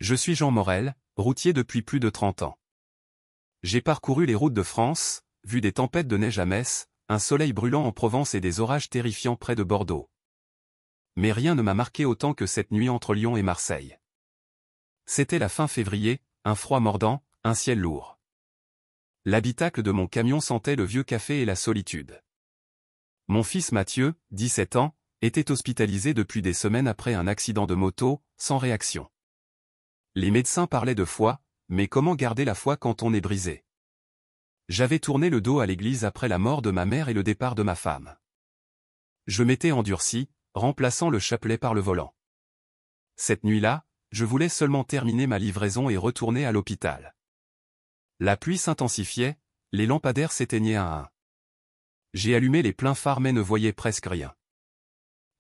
Je suis Jean Morel, routier depuis plus de 30 ans. J'ai parcouru les routes de France, vu des tempêtes de neige à Metz, un soleil brûlant en Provence et des orages terrifiants près de Bordeaux. Mais rien ne m'a marqué autant que cette nuit entre Lyon et Marseille. C'était la fin février, un froid mordant, un ciel lourd. L'habitacle de mon camion sentait le vieux café et la solitude. Mon fils Mathieu, 17 ans, était hospitalisé depuis des semaines après un accident de moto, sans réaction. Les médecins parlaient de foi, mais comment garder la foi quand on est brisé? J'avais tourné le dos à l'église après la mort de ma mère et le départ de ma femme. Je m'étais endurci, remplaçant le chapelet par le volant. Cette nuit-là, je voulais seulement terminer ma livraison et retourner à l'hôpital. La pluie s'intensifiait, les lampadaires s'éteignaient un à un. J'ai allumé les pleins phares mais ne voyais presque rien.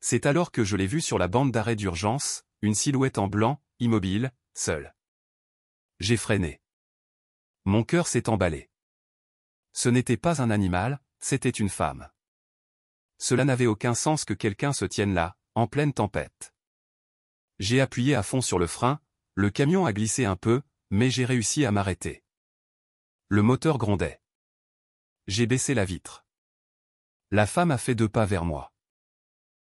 C'est alors que je l'ai vu sur la bande d'arrêt d'urgence, une silhouette en blanc, immobile, seule. J'ai freiné. Mon cœur s'est emballé. Ce n'était pas un animal, c'était une femme. Cela n'avait aucun sens que quelqu'un se tienne là, en pleine tempête. J'ai appuyé à fond sur le frein, le camion a glissé un peu, mais j'ai réussi à m'arrêter. Le moteur grondait. J'ai baissé la vitre. La femme a fait 2 pas vers moi.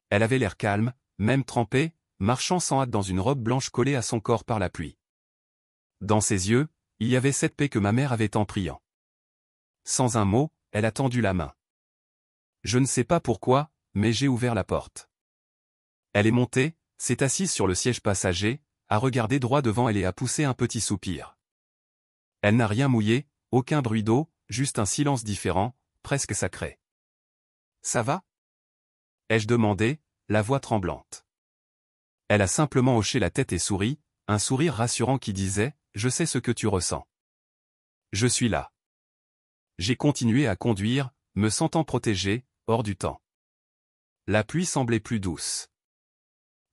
Elle avait l'air calme, même trempée, marchant sans hâte dans une robe blanche collée à son corps par la pluie. Dans ses yeux, il y avait cette paix que ma mère avait en priant. Sans un mot, elle a tendu la main. Je ne sais pas pourquoi, mais j'ai ouvert la porte. Elle est montée, s'est assise sur le siège passager, a regardé droit devant elle et a poussé un petit soupir. Elle n'a rien mouillé, aucun bruit d'eau, juste un silence différent, presque sacré. « Ça va ?» ai-je demandé, la voix tremblante. Elle a simplement hoché la tête et souri, un sourire rassurant qui disait « Je sais ce que tu ressens. Je suis là. » J'ai continué à conduire, me sentant protégé, hors du temps. La pluie semblait plus douce.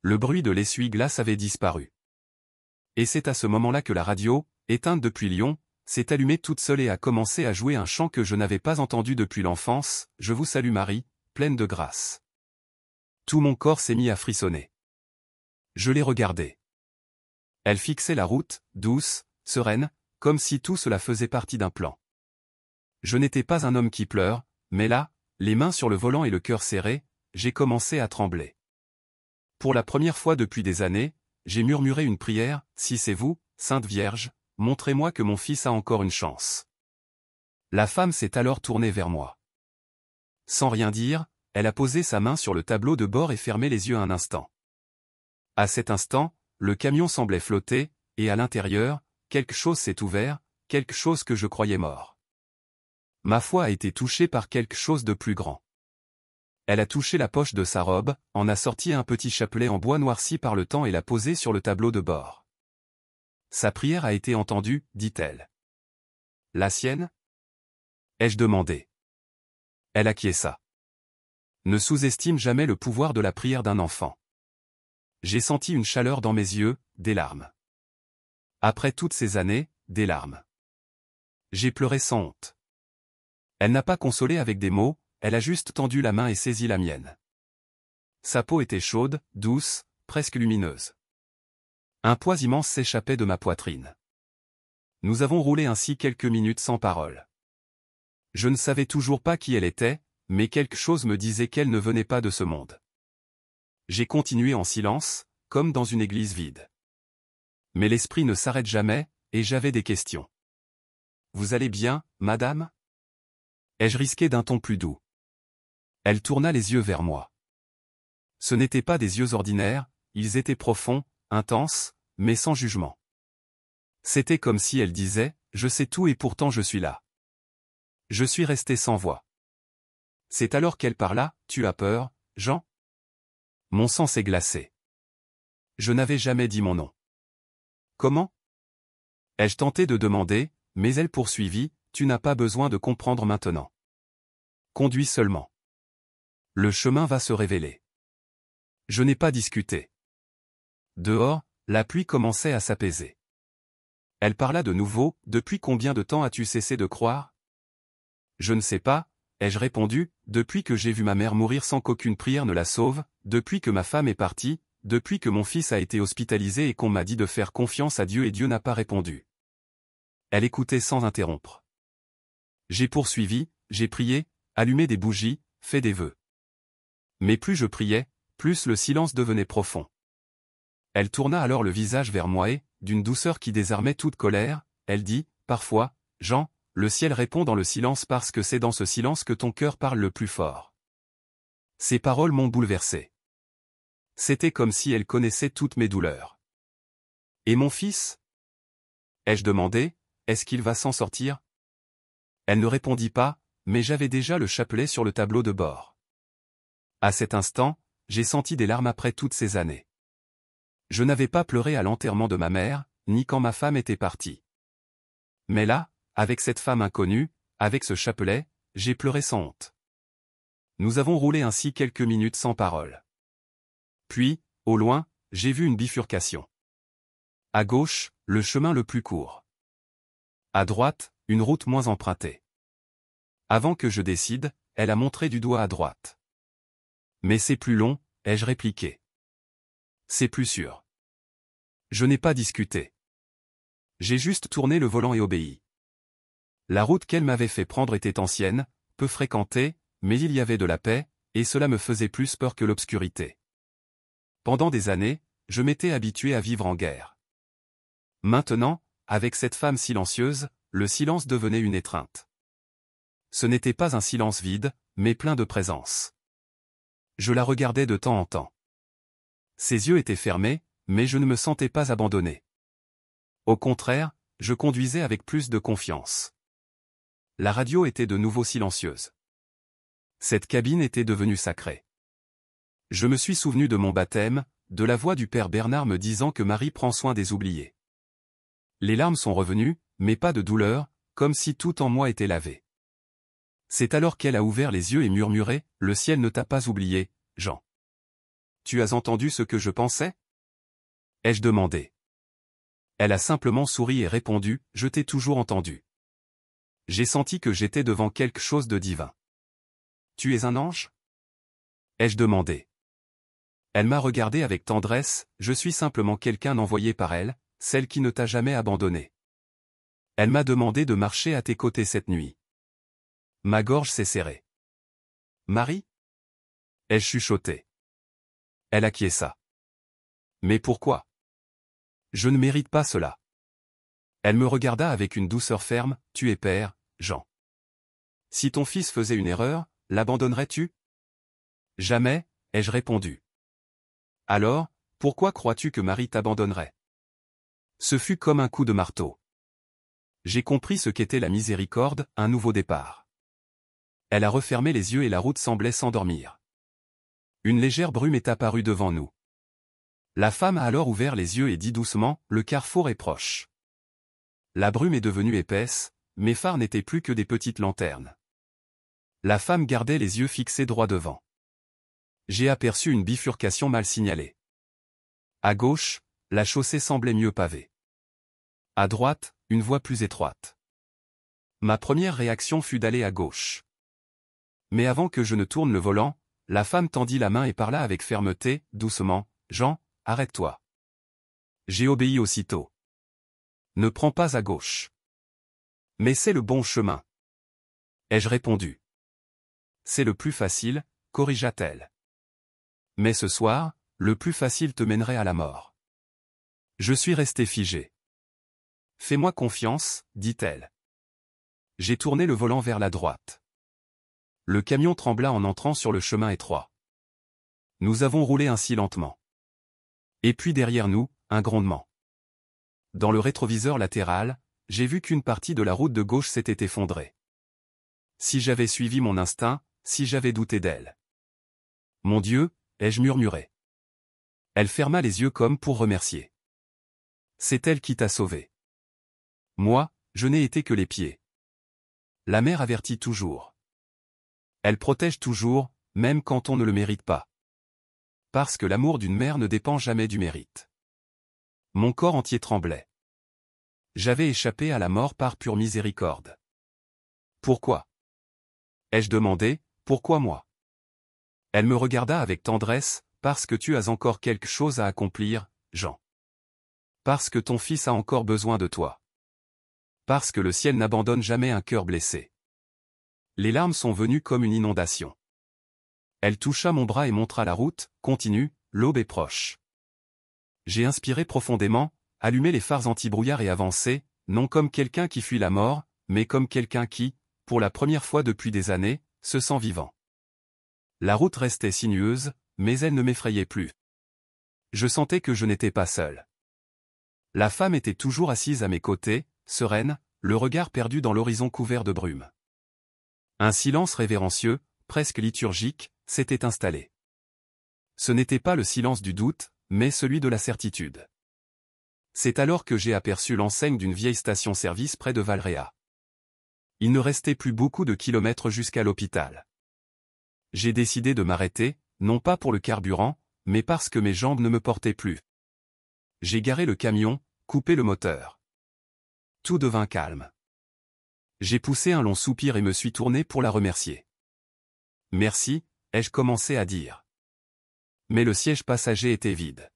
Le bruit de l'essuie-glace avait disparu. Et c'est à ce moment-là que la radio, éteinte depuis Lyon, s'est allumée toute seule et a commencé à jouer un chant que je n'avais pas entendu depuis l'enfance, « Je vous salue Marie, pleine de grâce ». Tout mon corps s'est mis à frissonner. Je l'ai regardée. Elle fixait la route, douce, sereine, comme si tout cela faisait partie d'un plan. Je n'étais pas un homme qui pleure, mais là, les mains sur le volant et le cœur serré, j'ai commencé à trembler. Pour la première fois depuis des années, j'ai murmuré une prière, « Si c'est vous, Sainte Vierge, montrez-moi que mon fils a encore une chance. » La femme s'est alors tournée vers moi. Sans rien dire, elle a posé sa main sur le tableau de bord et fermé les yeux un instant. À cet instant, le camion semblait flotter, et à l'intérieur, quelque chose s'est ouvert, quelque chose que je croyais mort. Ma foi a été touchée par quelque chose de plus grand. Elle a touché la poche de sa robe, en a sorti un petit chapelet en bois noirci par le temps et l'a posé sur le tableau de bord. Sa prière a été entendue, dit-elle. La sienne? Ai-je demandé. Elle acquiesça. Ne sous-estime jamais le pouvoir de la prière d'un enfant. J'ai senti une chaleur dans mes yeux, des larmes. Après toutes ces années, des larmes. J'ai pleuré sans honte. Elle n'a pas consolé avec des mots, elle a juste tendu la main et saisi la mienne. Sa peau était chaude, douce, presque lumineuse. Un poids immense s'échappait de ma poitrine. Nous avons roulé ainsi quelques minutes sans parole. Je ne savais toujours pas qui elle était, mais quelque chose me disait qu'elle ne venait pas de ce monde. J'ai continué en silence, comme dans une église vide. Mais l'esprit ne s'arrête jamais, et j'avais des questions. « Vous allez bien, madame ?» ai-je risqué d'un ton plus doux. Elle tourna les yeux vers moi. Ce n'étaient pas des yeux ordinaires, ils étaient profonds, intenses, mais sans jugement. C'était comme si elle disait, « Je sais tout et pourtant je suis là. » Je suis resté sans voix. C'est alors qu'elle parla, « Tu as peur, Jean ?» Mon sang s'est glacé. Je n'avais jamais dit mon nom. « Comment ?» ai-je tenté de demander, mais elle poursuivit, « Tu n'as pas besoin de comprendre maintenant. Conduis seulement. Le chemin va se révéler. » Je n'ai pas discuté. Dehors, la pluie commençait à s'apaiser. Elle parla de nouveau, « Depuis combien de temps as-tu cessé de croire ?» Je ne sais pas, ai-je répondu, depuis que j'ai vu ma mère mourir sans qu'aucune prière ne la sauve, depuis que ma femme est partie, depuis que mon fils a été hospitalisé et qu'on m'a dit de faire confiance à Dieu et Dieu n'a pas répondu. » Elle écoutait sans interrompre. J'ai poursuivi, j'ai prié, allumé des bougies, fait des vœux. Mais plus je priais, plus le silence devenait profond. Elle tourna alors le visage vers moi et, d'une douceur qui désarmait toute colère, elle dit, « Parfois, Jean, le ciel répond dans le silence parce que c'est dans ce silence que ton cœur parle le plus fort. » Ces paroles m'ont bouleversé. C'était comme si elle connaissait toutes mes douleurs. « Et mon fils ?» ai-je demandé, « est-ce qu'il va s'en sortir ?» Elle ne répondit pas, mais j'avais déjà le chapelet sur le tableau de bord. À cet instant, j'ai senti des larmes après toutes ces années. Je n'avais pas pleuré à l'enterrement de ma mère, ni quand ma femme était partie. Mais là, avec cette femme inconnue, avec ce chapelet, j'ai pleuré sans honte. Nous avons roulé ainsi quelques minutes sans parole. Puis, au loin, j'ai vu une bifurcation. À gauche, le chemin le plus court. À droite, une route moins empruntée. Avant que je décide, elle a montré du doigt à droite. Mais c'est plus long, ai-je répliqué. C'est plus sûr. Je n'ai pas discuté. J'ai juste tourné le volant et obéi. La route qu'elle m'avait fait prendre était ancienne, peu fréquentée, mais il y avait de la paix, et cela me faisait plus peur que l'obscurité. Pendant des années, je m'étais habitué à vivre en guerre. Maintenant, avec cette femme silencieuse, le silence devenait une étreinte. Ce n'était pas un silence vide, mais plein de présence. Je la regardais de temps en temps. Ses yeux étaient fermés, mais je ne me sentais pas abandonné. Au contraire, je conduisais avec plus de confiance. La radio était de nouveau silencieuse. Cette cabine était devenue sacrée. Je me suis souvenu de mon baptême, de la voix du père Bernard me disant que Marie prend soin des oubliés. Les larmes sont revenues, mais pas de douleur, comme si tout en moi était lavé. C'est alors qu'elle a ouvert les yeux et murmuré, « Le ciel ne t'a pas oublié, Jean. » « Tu as entendu ce que je pensais ?» ai-je demandé. Elle a simplement souri et répondu, « Je t'ai toujours entendu. » J'ai senti que j'étais devant quelque chose de divin. « Tu es un ange ?» ai-je demandé. Elle m'a regardé avec tendresse, « Je suis simplement quelqu'un envoyé par elle, celle qui ne t'a jamais abandonné. » Elle m'a demandé de marcher à tes côtés cette nuit. Ma gorge s'est serrée. « Marie ?» ai-je chuchoté. Elle acquiesça. « Mais pourquoi ? Je ne mérite pas cela. » Elle me regarda avec une douceur ferme, « Tu es père, Jean. Si ton fils faisait une erreur, l'abandonnerais-tu ? » Jamais, ai-je répondu. Alors, pourquoi crois-tu que Marie t'abandonnerait ? Ce fut comme un coup de marteau. J'ai compris ce qu'était la miséricorde, un nouveau départ. Elle a refermé les yeux et la route semblait s'endormir. Une légère brume est apparue devant nous. La femme a alors ouvert les yeux et dit doucement, « Le carrefour est proche. » La brume est devenue épaisse, mes phares n'étaient plus que des petites lanternes. La femme gardait les yeux fixés droit devant. J'ai aperçu une bifurcation mal signalée. À gauche, la chaussée semblait mieux pavée. À droite, une voie plus étroite. Ma première réaction fut d'aller à gauche. Mais avant que je ne tourne le volant, la femme tendit la main et parla avec fermeté, doucement, « Jean, arrête-toi. » J'ai obéi aussitôt. « Ne prends pas à gauche. »« Mais c'est le bon chemin. » ai-je répondu. « C'est le plus facile, » corrigea-t-elle. « Mais ce soir, le plus facile te mènerait à la mort. » Je suis resté figé. « Fais-moi confiance, » dit-elle. J'ai tourné le volant vers la droite. Le camion trembla en entrant sur le chemin étroit. Nous avons roulé ainsi lentement. Et puis derrière nous, un grondement. Dans le rétroviseur latéral, j'ai vu qu'une partie de la route de gauche s'était effondrée. Si j'avais suivi mon instinct, si j'avais douté d'elle. « Mon Dieu !» ai-je murmuré. Elle ferma les yeux comme pour remercier. « C'est elle qui t'a sauvé. Moi, je n'ai été que les pieds. » La mère avertit toujours. Elle protège toujours, même quand on ne le mérite pas. Parce que l'amour d'une mère ne dépend jamais du mérite. Mon corps entier tremblait. J'avais échappé à la mort par pure miséricorde. Pourquoi ? ai-je demandé, pourquoi moi ? Elle me regarda avec tendresse, parce que tu as encore quelque chose à accomplir, Jean. Parce que ton fils a encore besoin de toi. Parce que le ciel n'abandonne jamais un cœur blessé. Les larmes sont venues comme une inondation. Elle toucha mon bras et montra la route, continue, l'aube est proche. J'ai inspiré profondément, allumé les phares anti-brouillard et avancé, non comme quelqu'un qui fuit la mort, mais comme quelqu'un qui, pour la première fois depuis des années, se sent vivant. La route restait sinueuse, mais elle ne m'effrayait plus. Je sentais que je n'étais pas seul. La femme était toujours assise à mes côtés, sereine, le regard perdu dans l'horizon couvert de brume. Un silence révérencieux, presque liturgique, s'était installé. Ce n'était pas le silence du doute, mais celui de la certitude. C'est alors que j'ai aperçu l'enseigne d'une vieille station-service près de Valréas. Il ne restait plus beaucoup de kilomètres jusqu'à l'hôpital. J'ai décidé de m'arrêter, non pas pour le carburant, mais parce que mes jambes ne me portaient plus. J'ai garé le camion, coupé le moteur. Tout devint calme. J'ai poussé un long soupir et me suis tourné pour la remercier. Merci, ai-je commencé à dire. Mais le siège passager était vide.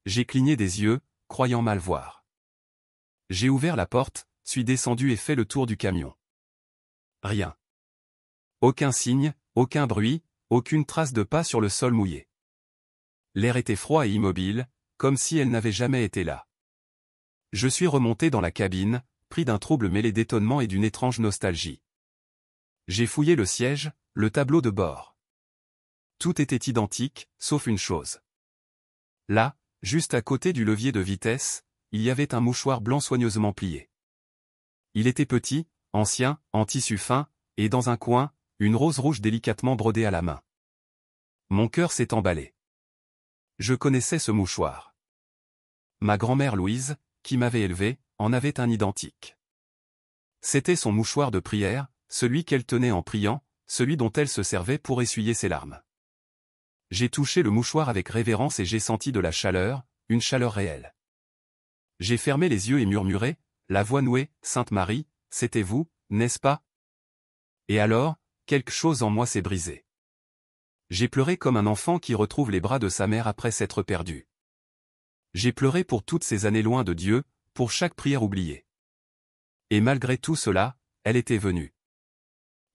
J'ai cligné des yeux, croyant mal voir. J'ai ouvert la porte, suis descendu et fait le tour du camion. Rien. Aucun signe, aucun bruit, aucune trace de pas sur le sol mouillé. L'air était froid et immobile, comme si elle n'avait jamais été là. Je suis remonté dans la cabine, pris d'un trouble mêlé d'étonnement et d'une étrange nostalgie. J'ai fouillé le siège, le tableau de bord. Tout était identique, sauf une chose. Là, juste à côté du levier de vitesse, il y avait un mouchoir blanc soigneusement plié. Il était petit, ancien, en tissu fin, et dans un coin, une rose rouge délicatement brodée à la main. Mon cœur s'est emballé. Je connaissais ce mouchoir. Ma grand-mère Louise, qui m'avait élevé, en avait un identique. C'était son mouchoir de prière, celui qu'elle tenait en priant, celui dont elle se servait pour essuyer ses larmes. J'ai touché le mouchoir avec révérence et j'ai senti de la chaleur, une chaleur réelle. J'ai fermé les yeux et murmuré, la voix nouée, Sainte Marie, c'était vous, n'est-ce pas? Et alors, quelque chose en moi s'est brisé. J'ai pleuré comme un enfant qui retrouve les bras de sa mère après s'être perdu. J'ai pleuré pour toutes ces années loin de Dieu, pour chaque prière oubliée. Et malgré tout cela, elle était venue.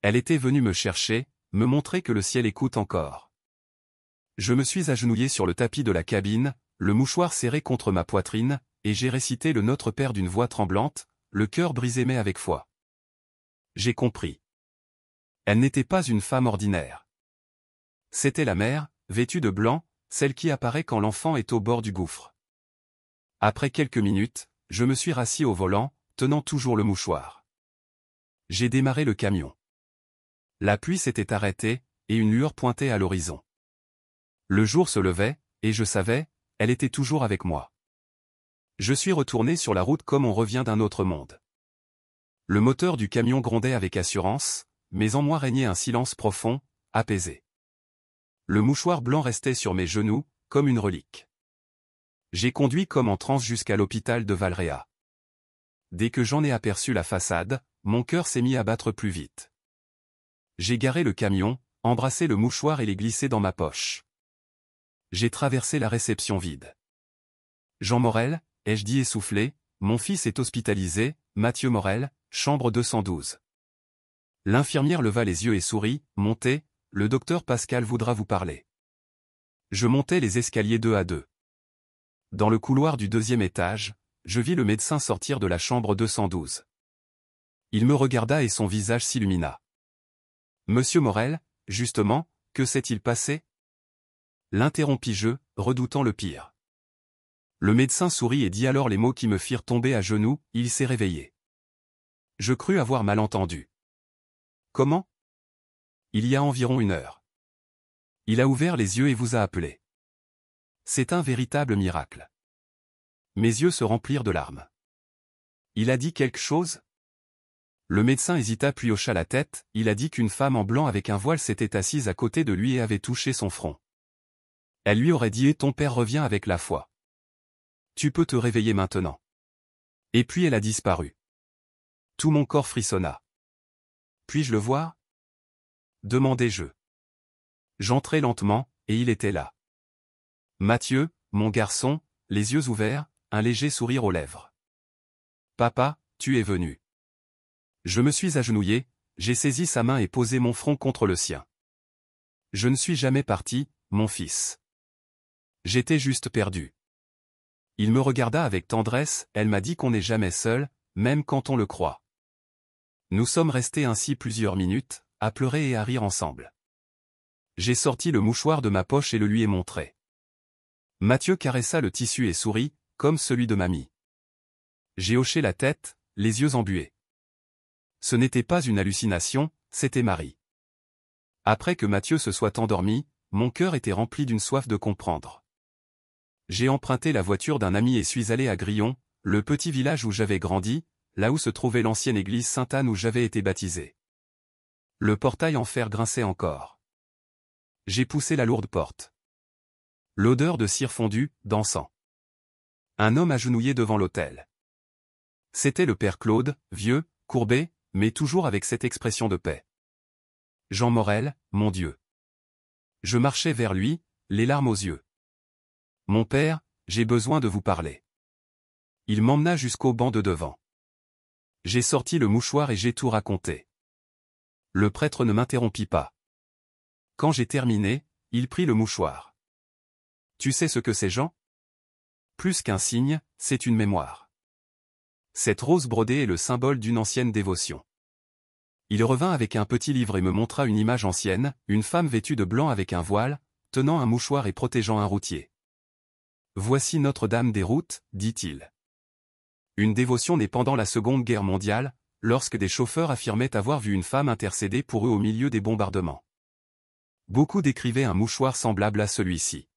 Elle était venue me chercher, me montrer que le ciel écoute encore. Je me suis agenouillé sur le tapis de la cabine, le mouchoir serré contre ma poitrine, et j'ai récité le Notre Père d'une voix tremblante, le cœur brisé mais avec foi. J'ai compris. Elle n'était pas une femme ordinaire. C'était la mère, vêtue de blanc, celle qui apparaît quand l'enfant est au bord du gouffre. Après quelques minutes, je me suis rassis au volant, tenant toujours le mouchoir. J'ai démarré le camion. La pluie s'était arrêtée, et une lueur pointait à l'horizon. Le jour se levait, et je savais, elle était toujours avec moi. Je suis retourné sur la route comme on revient d'un autre monde. Le moteur du camion grondait avec assurance, mais en moi régnait un silence profond, apaisé. Le mouchoir blanc restait sur mes genoux, comme une relique. J'ai conduit comme en transe jusqu'à l'hôpital de Valréas. Dès que j'en ai aperçu la façade, mon cœur s'est mis à battre plus vite. J'ai garé le camion, embrassé le mouchoir et l'ai glissé dans ma poche. J'ai traversé la réception vide. Jean Morel, ai-je dit essoufflé, mon fils est hospitalisé, Mathieu Morel, chambre 212. L'infirmière leva les yeux et sourit, montez, le docteur Pascal voudra vous parler. Je montais les escaliers 2 à 2. Dans le couloir du 2e étage, je vis le médecin sortir de la chambre 212. Il me regarda et son visage s'illumina. Monsieur Morel, justement, que s'est-il passé? L'interrompis-je, redoutant le pire. Le médecin sourit et dit alors les mots qui me firent tomber à genoux, il s'est réveillé. Je crus avoir mal entendu. Comment? Il y a environ 1 heure. Il a ouvert les yeux et vous a appelé. C'est un véritable miracle. Mes yeux se remplirent de larmes. Il a dit quelque chose? Le médecin hésita puis hocha la tête, il a dit qu'une femme en blanc avec un voile s'était assise à côté de lui et avait touché son front. Elle lui aurait dit « Ton père revient avec la foi. Tu peux te réveiller maintenant. » Et puis elle a disparu. Tout mon corps frissonna. Puis-je le voir? Demandai-je. J'entrai lentement, et il était là. Mathieu, mon garçon, les yeux ouverts, un léger sourire aux lèvres. Papa, tu es venu. Je me suis agenouillé, j'ai saisi sa main et posé mon front contre le sien. Je ne suis jamais parti, mon fils. J'étais juste perdu. Il me regarda avec tendresse, elle m'a dit qu'on n'est jamais seul, même quand on le croit. Nous sommes restés ainsi plusieurs minutes, à pleurer et à rire ensemble. J'ai sorti le mouchoir de ma poche et le lui ai montré. Mathieu caressa le tissu et sourit, comme celui de mamie. J'ai hoché la tête, les yeux embués. Ce n'était pas une hallucination, c'était Marie. Après que Mathieu se soit endormi, mon cœur était rempli d'une soif de comprendre. J'ai emprunté la voiture d'un ami et suis allé à Grillon, le petit village où j'avais grandi, là où se trouvait l'ancienne église Sainte-Anne où j'avais été baptisé. Le portail en fer grinçait encore. J'ai poussé la lourde porte. L'odeur de cire fondue, d'encens. Un homme agenouillé devant l'autel. C'était le père Claude, vieux, courbé, mais toujours avec cette expression de paix. Jean Morel, mon Dieu. Je marchais vers lui, les larmes aux yeux. Mon père, j'ai besoin de vous parler. Il m'emmena jusqu'au banc de devant. J'ai sorti le mouchoir et j'ai tout raconté. Le prêtre ne m'interrompit pas. Quand j'ai terminé, il prit le mouchoir. Tu sais ce que c'est, Jean? Plus qu'un signe, c'est une mémoire. Cette rose brodée est le symbole d'une ancienne dévotion. Il revint avec un petit livre et me montra une image ancienne, une femme vêtue de blanc avec un voile, tenant un mouchoir et protégeant un routier. Voici Notre-Dame des Routes, dit-il. Une dévotion née pendant la Seconde Guerre mondiale, lorsque des chauffeurs affirmaient avoir vu une femme intercéder pour eux au milieu des bombardements. Beaucoup décrivaient un mouchoir semblable à celui-ci.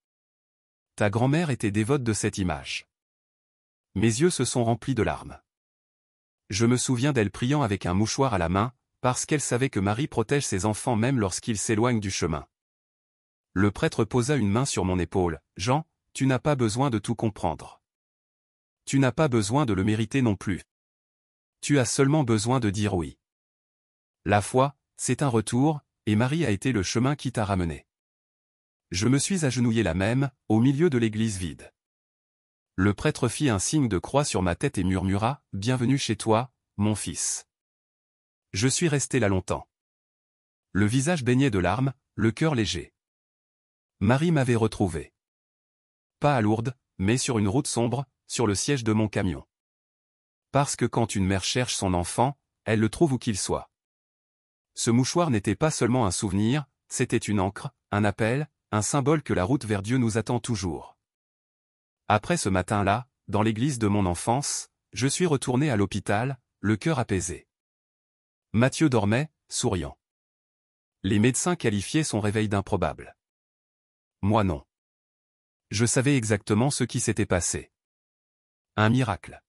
Ta grand-mère était dévote de cette image. Mes yeux se sont remplis de larmes. Je me souviens d'elle priant avec un mouchoir à la main, parce qu'elle savait que Marie protège ses enfants même lorsqu'ils s'éloignent du chemin. Le prêtre posa une main sur mon épaule. Jean, tu n'as pas besoin de tout comprendre. Tu n'as pas besoin de le mériter non plus. Tu as seulement besoin de dire oui. La foi, c'est un retour, et Marie a été le chemin qui t'a ramené. Je me suis agenouillé là même, au milieu de l'église vide. Le prêtre fit un signe de croix sur ma tête et murmura, « Bienvenue chez toi, mon fils. » Je suis resté là longtemps. Le visage baigné de larmes, le cœur léger. Marie m'avait retrouvé. Pas à Lourdes, mais sur une route sombre, sur le siège de mon camion. Parce que quand une mère cherche son enfant, elle le trouve où qu'il soit. Ce mouchoir n'était pas seulement un souvenir, c'était une encre, un appel, un symbole que la route vers Dieu nous attend toujours. Après ce matin-là, dans l'église de mon enfance, je suis retourné à l'hôpital, le cœur apaisé. Mathieu dormait, souriant. Les médecins qualifiaient son réveil d'improbable. Moi non. Je savais exactement ce qui s'était passé. Un miracle.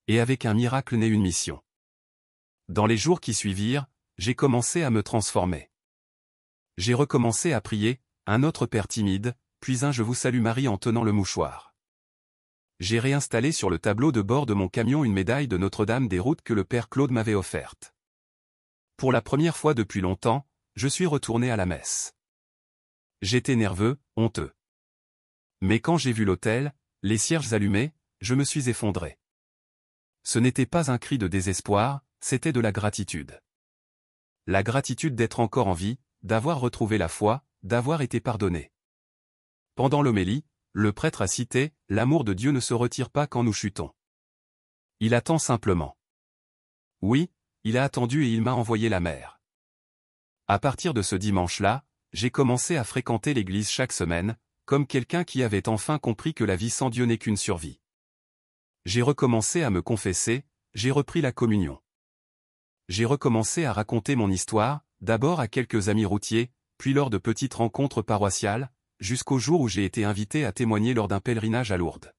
Et avec un miracle naît une mission. Dans les jours qui suivirent, j'ai commencé à me transformer. J'ai recommencé à prier, un autre père timide, puis un Je vous salue Marie en tenant le mouchoir. J'ai réinstallé sur le tableau de bord de mon camion une médaille de Notre-Dame des Routes que le père Claude m'avait offerte. Pour la première fois depuis longtemps, je suis retourné à la messe. J'étais nerveux, honteux. Mais quand j'ai vu l'autel, les cierges allumés, je me suis effondré. Ce n'était pas un cri de désespoir, c'était de la gratitude. La gratitude d'être encore en vie, d'avoir retrouvé la foi, d'avoir été pardonné. Pendant l'homélie, le prêtre a cité « L'amour de Dieu ne se retire pas quand nous chutons. Il attend simplement. » Oui, il a attendu et il m'a envoyé la mer. À partir de ce dimanche-là, j'ai commencé à fréquenter l'église chaque semaine, comme quelqu'un qui avait enfin compris que la vie sans Dieu n'est qu'une survie. J'ai recommencé à me confesser, j'ai repris la communion. J'ai recommencé à raconter mon histoire, d'abord à quelques amis routiers, puis lors de petites rencontres paroissiales, jusqu'au jour où j'ai été invité à témoigner lors d'un pèlerinage à Lourdes.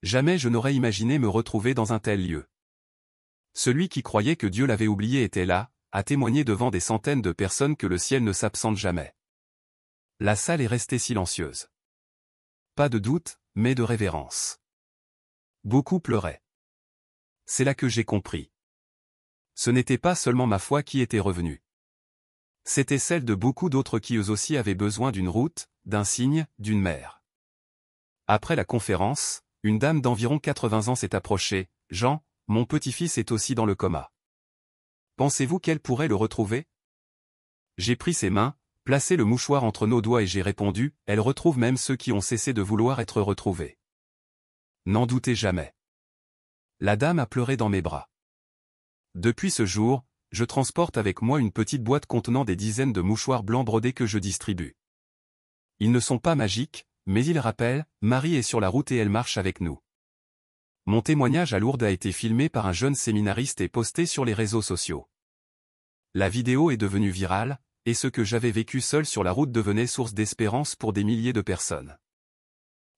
Jamais je n'aurais imaginé me retrouver dans un tel lieu. Celui qui croyait que Dieu l'avait oublié était là, à témoigner devant des centaines de personnes que le ciel ne s'absente jamais. La salle est restée silencieuse. Pas de doute, mais de révérence. Beaucoup pleuraient. C'est là que j'ai compris. Ce n'était pas seulement ma foi qui était revenue. C'était celle de beaucoup d'autres qui eux aussi avaient besoin d'une route, d'un signe, d'une mer. Après la conférence, une dame d'environ 80 ans s'est approchée. « Jean, mon petit-fils est aussi dans le coma. Pensez-vous qu'elle pourrait le retrouver ?» J'ai pris ses mains, placé le mouchoir entre nos doigts et j'ai répondu, « Elle retrouve même ceux qui ont cessé de vouloir être retrouvés. » N'en doutez jamais. La dame a pleuré dans mes bras. Depuis ce jour, je transporte avec moi une petite boîte contenant des dizaines de mouchoirs blancs brodés que je distribue. Ils ne sont pas magiques, mais ils rappellent, Marie est sur la route et elle marche avec nous. Mon témoignage à Lourdes a été filmé par un jeune séminariste et posté sur les réseaux sociaux. La vidéo est devenue virale, et ce que j'avais vécu seul sur la route devenait source d'espérance pour des milliers de personnes.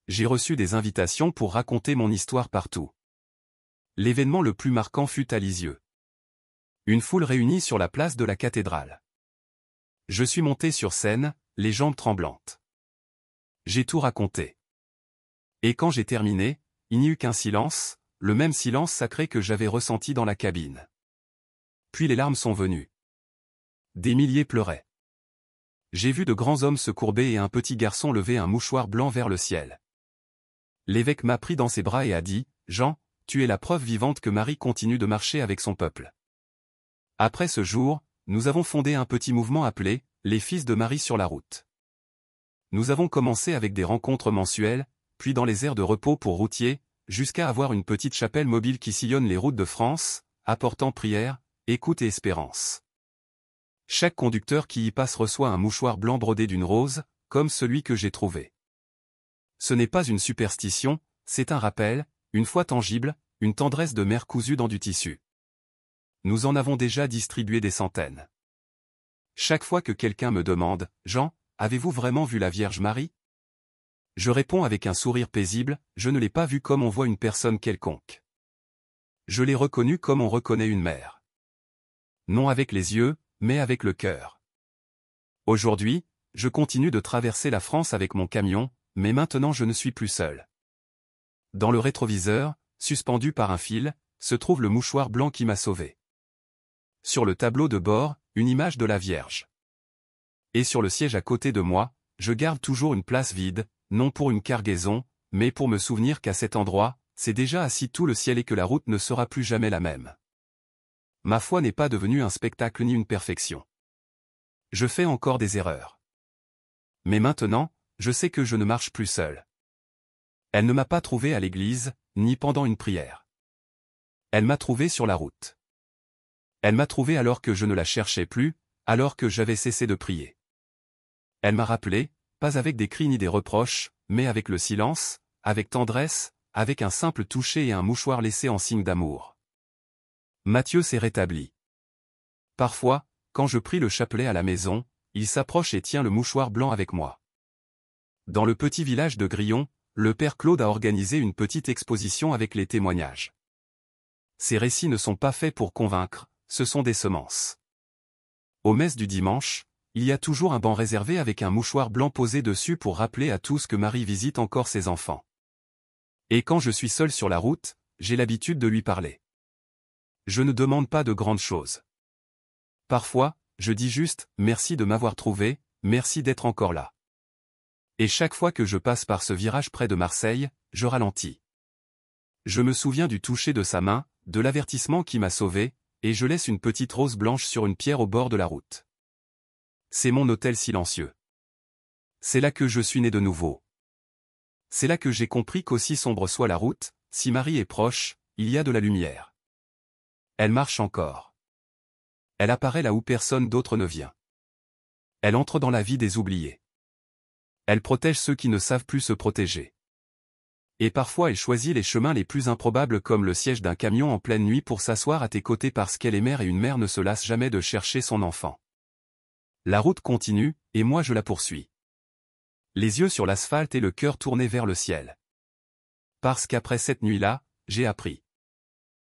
J'ai reçu des invitations pour raconter mon histoire partout. L'événement le plus marquant fut à Lisieux. Une foule réunie sur la place de la cathédrale. Je suis monté sur scène, les jambes tremblantes. J'ai tout raconté. Et quand j'ai terminé, il n'y eut qu'un silence, le même silence sacré que j'avais ressenti dans la cabine. Puis les larmes sont venues. Des milliers pleuraient. J'ai vu de grands hommes se courber et un petit garçon lever un mouchoir blanc vers le ciel. L'évêque m'a pris dans ses bras et a dit, « Jean, tu es la preuve vivante que Marie continue de marcher avec son peuple. » Après ce jour, nous avons fondé un petit mouvement appelé « Les Fils de Marie sur la route ». Nous avons commencé avec des rencontres mensuelles, puis dans les aires de repos pour routiers, jusqu'à avoir une petite chapelle mobile qui sillonne les routes de France, apportant prière, écoute et espérance. Chaque conducteur qui y passe reçoit un mouchoir blanc brodé d'une rose, comme celui que j'ai trouvé. Ce n'est pas une superstition, c'est un rappel, une foi tangible, une tendresse de mère cousue dans du tissu. Nous en avons déjà distribué des centaines. Chaque fois que quelqu'un me demande, « Jean, avez-vous vraiment vu la Vierge Marie ?» Je réponds avec un sourire paisible, « Je ne l'ai pas vue comme on voit une personne quelconque. Je l'ai reconnue comme on reconnaît une mère. Non avec les yeux, mais avec le cœur. » Aujourd'hui, je continue de traverser la France avec mon camion, mais maintenant je ne suis plus seul. Dans le rétroviseur, suspendu par un fil, se trouve le mouchoir blanc qui m'a sauvé. Sur le tableau de bord, une image de la Vierge. Et sur le siège à côté de moi, je garde toujours une place vide, non pour une cargaison, mais pour me souvenir qu'à cet endroit, c'est déjà assis tout le ciel et que la route ne sera plus jamais la même. Ma foi n'est pas devenue un spectacle ni une perfection. Je fais encore des erreurs. Mais maintenant, je sais que je ne marche plus seul. Elle ne m'a pas trouvé à l'église, ni pendant une prière. Elle m'a trouvé sur la route. Elle m'a trouvé alors que je ne la cherchais plus, alors que j'avais cessé de prier. Elle m'a rappelé, pas avec des cris ni des reproches, mais avec le silence, avec tendresse, avec un simple toucher et un mouchoir laissé en signe d'amour. Matthieu s'est rétabli. Parfois, quand je prie le chapelet à la maison, il s'approche et tient le mouchoir blanc avec moi. Dans le petit village de Grillon, le père Claude a organisé une petite exposition avec les témoignages. Ces récits ne sont pas faits pour convaincre, ce sont des semences. Aux messes du dimanche, il y a toujours un banc réservé avec un mouchoir blanc posé dessus pour rappeler à tous que Marie visite encore ses enfants. Et quand je suis seul sur la route, j'ai l'habitude de lui parler. Je ne demande pas de grandes choses. Parfois, je dis juste « merci de m'avoir trouvé, merci d'être encore là ». Et chaque fois que je passe par ce virage près de Marseille, je ralentis. Je me souviens du toucher de sa main, de l'avertissement qui m'a sauvé, et je laisse une petite rose blanche sur une pierre au bord de la route. C'est mon hôtel silencieux. C'est là que je suis né de nouveau. C'est là que j'ai compris qu'aussi sombre soit la route, si Marie est proche, il y a de la lumière. Elle marche encore. Elle apparaît là où personne d'autre ne vient. Elle entre dans la vie des oubliés. Elle protège ceux qui ne savent plus se protéger. Et parfois elle choisit les chemins les plus improbables comme le siège d'un camion en pleine nuit pour s'asseoir à tes côtés parce qu'elle est mère et une mère ne se lasse jamais de chercher son enfant. La route continue, et moi je la poursuis. Les yeux sur l'asphalte et le cœur tourné vers le ciel. Parce qu'après cette nuit-là, j'ai appris.